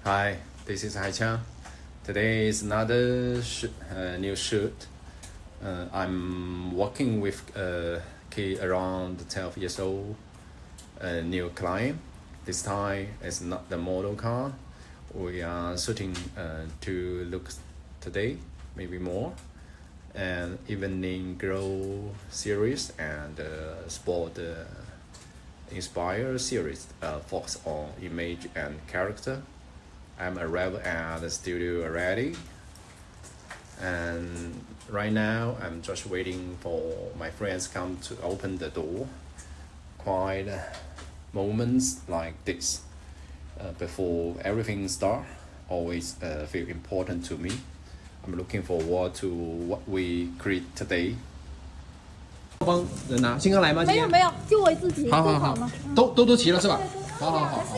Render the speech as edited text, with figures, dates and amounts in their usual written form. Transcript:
Hi, this is Haiqiang. Today is another new shoot. I'm working with a kid around 12 years old, a new client. This time it's not the model car. We are shooting 2 looks today, maybe more, and evening glow series and sport inspired series focus on image and character. I'm arrived at the studio already, and right now I'm just waiting for my friends come to open the door. Quite moments like this before everything start always feel important to me. I'm looking forward to what we create today. 帮人拿，新哥来吗？没有没有，就我自己。好好好，都齐了是吧？好好好。